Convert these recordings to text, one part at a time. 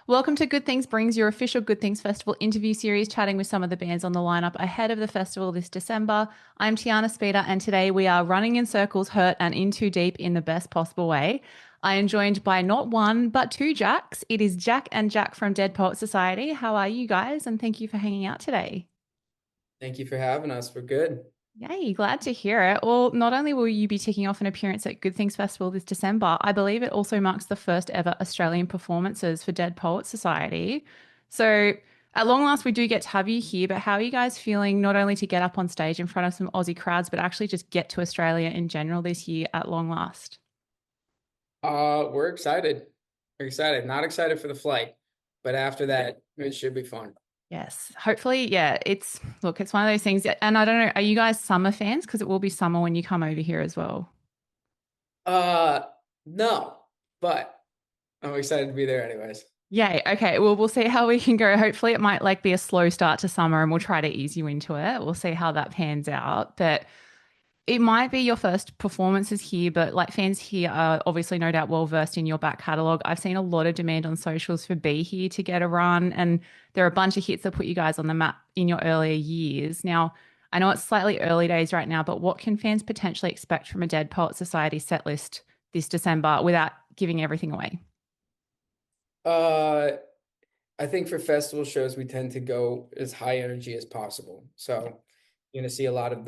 Welcome to Good Things Brings, your official Good Things Festival interview series, chatting with some of the bands on the lineup ahead of the festival this December. I'm Tiana Speter, and today we are running in circles, hurt and in too deep in the best possible way. I am joined by not one, but two Jacks. It is Jack and Jack from Dead Poet Society. How are you guys? And thank you for hanging out today. Thank you for having us. We're good. Yay, glad to hear it. Well, not only will you be ticking off an appearance at Good Things Festival this December, I believe it also marks the first ever Australian performances for Dead Poets Society. So, at long last, we do get to have you here, but how are you guys feeling not only to get up on stage in front of some Aussie crowds, but actually just get to Australia in general this year at long last? We're excited. We're excited. Not excited for the flight, but after that, it should be fun. Yes, hopefully, yeah, it's one of those things. And I don't know, are you guys summer fans? Because it will be summer when you come over here as well. Uh, no, but I'm excited to be there anyways. Yay. Okay. Well, we'll see how we can go. Hopefully, it might like be a slow start to summer and we'll try to ease you into it. We'll see how that pans out. But it might be your first performances here, but like fans here are obviously no doubt well versed in your back catalogue. I've seen a lot of demand on socials for Be Here to get a run, and there are a bunch of hits that put you guys on the map in your earlier years. Now, I know it's slightly early days right now, but what can fans potentially expect from a Dead Poet Society set list this December without giving everything away? Uh, I think for festival shows, we tend to go as high energy as possible. So you're gonna see a lot of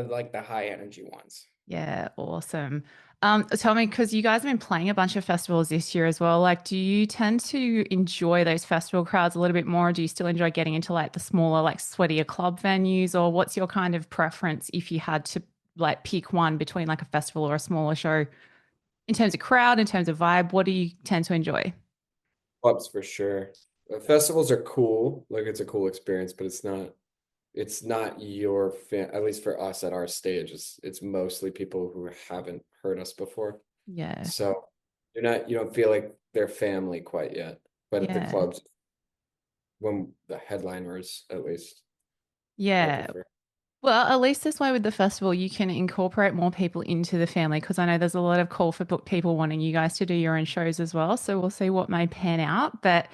like the high energy ones. Yeah, awesome. Tell me, because you guys have been playing a bunch of festivals this year as well. Like, do you tend to enjoy those festival crowds a little bit more? Or do you still enjoy getting into like the smaller, like sweatier club venues? Or what's your kind of preference if you had to like pick one between like a festival or a smaller show in terms of crowd, in terms of vibe? What do you tend to enjoy? Clubs for sure. Festivals are cool. Like it's a cool experience, but it's not your fan, at least for us at our stage. It's mostly people who haven't heard us before. Yeah, So you don't feel like they're family quite yet. But at the yeah, clubs, when the headliners at least I yeah. prefer. Well, at least this way with the festival, you can incorporate more people into the family because I know there's a lot of call for book people wanting you guys to do your own shows as well. So we'll see what may pan out. But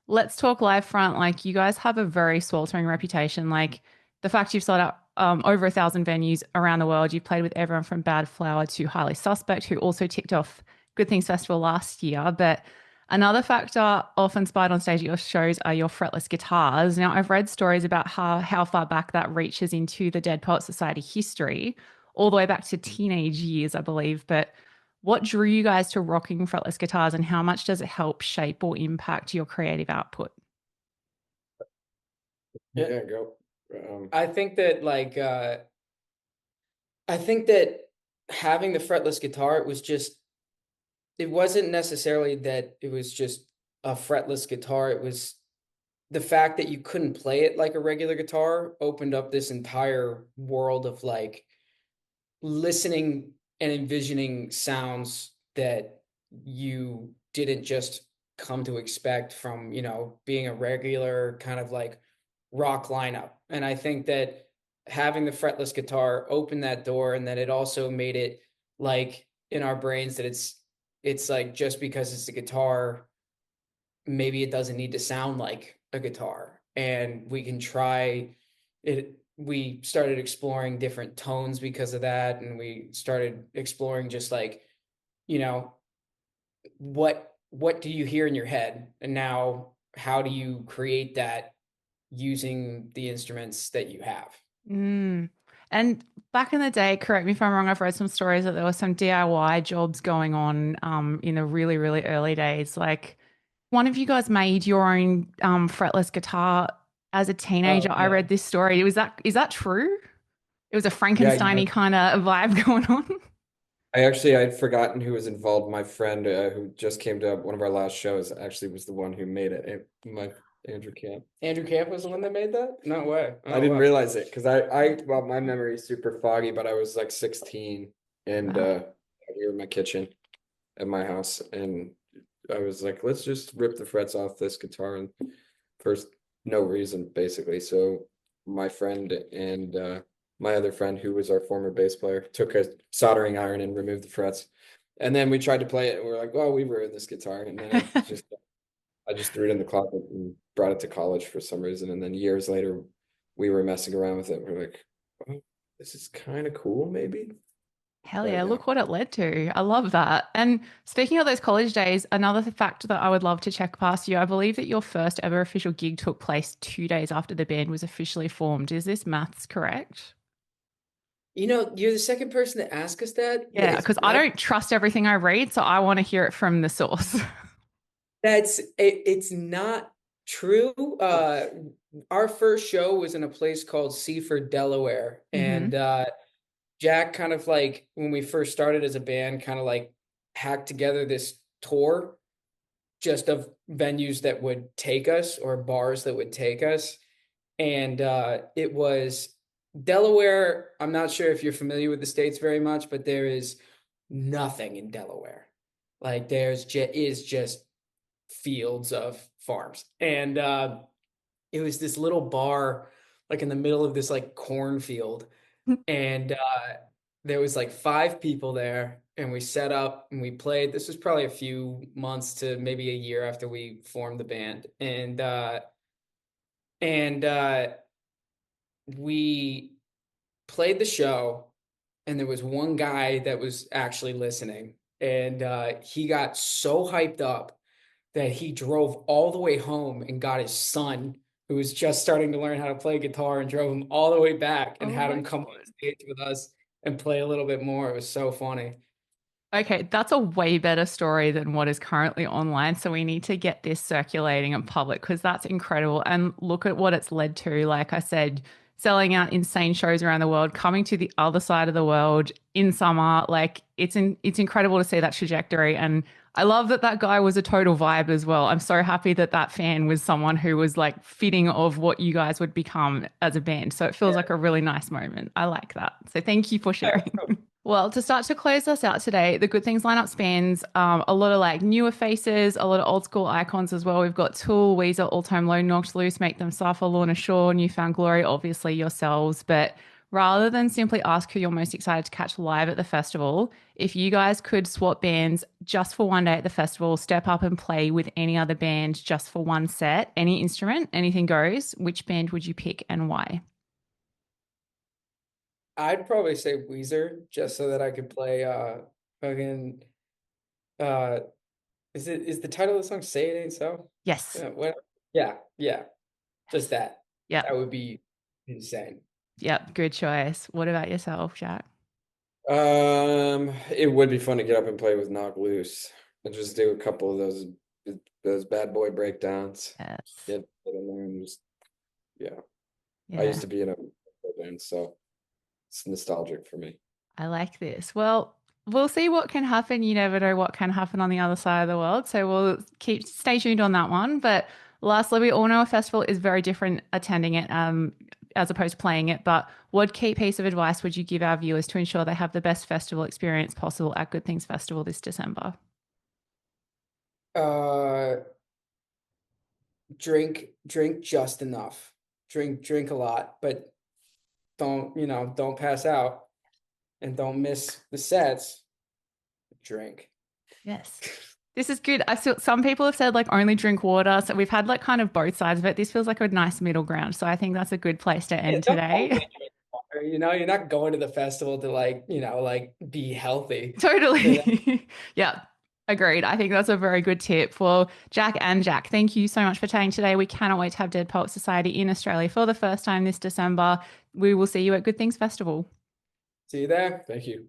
let's talk live front. Like you guys have a very sweltering reputation. Like the fact you've sold out over 1,000 venues around the world. You've played with everyone from Bad Flower to Highly Suspect, who also ticked off Good Things Festival last year. But another factor often spied on stage at your shows are your fretless guitars. Now, I've read stories about how far back that reaches into the Dead Poet Society history, all the way back to teenage years, I believe. But what drew you guys to rocking fretless guitars, and how much does it help shape or impact your creative output? Yeah, Yeah, go. I think that I think that having the fretless guitar, it wasn't necessarily that it was just a fretless guitar. It was the fact that you couldn't play it like a regular guitar opened up this entire world of like listening and envisioning sounds that you didn't just come to expect from, being a regular kind of like rock lineup. And I think that having the fretless guitar opened that door, and then it also made it like in our brains that it's like just because it's a guitar, maybe it doesn't need to sound like a guitar, and we can try it. We started exploring different tones because of that, and we started exploring just like, you know what do you hear in your head, and now how do you create that using the instruments that you have. Mm. And back in the day, correct me if I'm wrong, I've read some stories that there were some DIY jobs going on in the really, really early days. Like one of you guys made your own fretless guitar as a Oh teenager. I yeah. read this story. Is that true? It was a Yeah, Frankensteiny kind of vibe going on. I'd forgotten who was involved. My friend who just came to one of our last shows actually was the one who made it. My Andrew Camp. Andrew Camp was the one that made that? No way. I Oh didn't wow. realize it because well, my memory is super foggy, but I was like 16 and Wow. we were in my kitchen at my house and I was like, let's just rip the frets off this guitar and first no reason basically. So my friend and my other friend who was our former bass player took a soldering iron and removed the frets. And then we tried to play it and we are like, well, we ruined this guitar. And then I I just threw it in the closet and brought it to college for some reason. And then years later, we were messing around with it. We're like, oh, this is kind of cool, maybe. Hell But yeah, yeah. look what it led to. I love that. And speaking of those college days, another fact that I would love to check past you, I believe that your first ever official gig took place 2 days after the band was officially formed. Is this maths correct? You know, you're the second person to ask us that. Yeah, because I don't trust everything I read, so I want to hear it from the source. It's not true. Our first show was in a place called Seaford, Delaware, Hmm. and Jack kind of like when we first started as a band, kind of like hacked together this tour just of venues that would take us or bars that would take us. And it was Delaware. I'm not sure if you're familiar with the states very much, but there is nothing in Delaware. Like is just fields of farms. And it was this little bar like in the middle of this like cornfield. And there was like 5 people there, and we set up and we played. This was probably a few months to maybe a year after we formed the band. And we played the show, and there was one guy that was actually listening, and he got so hyped up that he drove all the way home and got his son, who was just starting to learn how to play guitar, and drove him all the way back and Oh had my him come on God. stage with us and play a little bit more. It was so funny. Okay, that's a way better story than what is currently online. So we need to get this circulating in public because that's incredible. And look at what it's led to. Like I said, selling out insane shows around the world, coming to the other side of the world in summer. Like it's incredible to see that trajectory. And I love that that guy was a total vibe as well. I'm so happy that that fan was someone who was like fitting of what you guys would become as a band. So it feels Yeah. like a really nice moment. I like that. So thank you for sharing. Well, to start to close us out today, the Good Things lineup spans a lot of like newer faces, a lot of old school icons as well. We've got Tool, Weezer, All Time Low, Knocked Loose, Make Them Suffer, Lorna Shaw, Newfound Glory, obviously yourselves. But rather than simply ask who you're most excited to catch live at the festival, if you guys could swap bands just for one day at the festival, step up and play with any other band just for one set, any instrument, anything goes, which band would you pick and why? I'd probably say Weezer just so that I could play fucking uh is the title of the song Say It Ain't So? Yes. Yeah, what? Yeah, yeah. Just Yes. that. That Yep. would be insane. Yep. Good choice. What about yourself, Jack? It would be fun to get up and play with Knock Loose and just do a couple of those bad boy breakdowns. Yes. Get in there and just yeah. I Yeah. used to be in a band, so it's nostalgic for me. I like this. Well, we'll see what can happen. You never know what can happen on the other side of the world. So we'll keep stay tuned on that one. But lastly, we all know a festival is very different attending it as opposed to playing it. But what key piece of advice would you give our viewers to ensure they have the best festival experience possible at Good Things Festival this December? Uh drink just enough. Drink a lot, but don't pass out and don't miss the sets. Drink. Yes. This is good. I feel some people have said like only drink water. So we've had like kind of both sides of it. This feels like a nice middle ground. So I think that's a good place to Yeah, end don't only today. drink water, you're not going to the festival to like be healthy. You know? Totally. Yeah. Agreed. I think that's a very good tip for Jack and Jack. Thank you so much for chatting today. We cannot wait to have Dead Poet Society in Australia for the first time this December. We will see you at Good Things Festival. See you there. Thank you.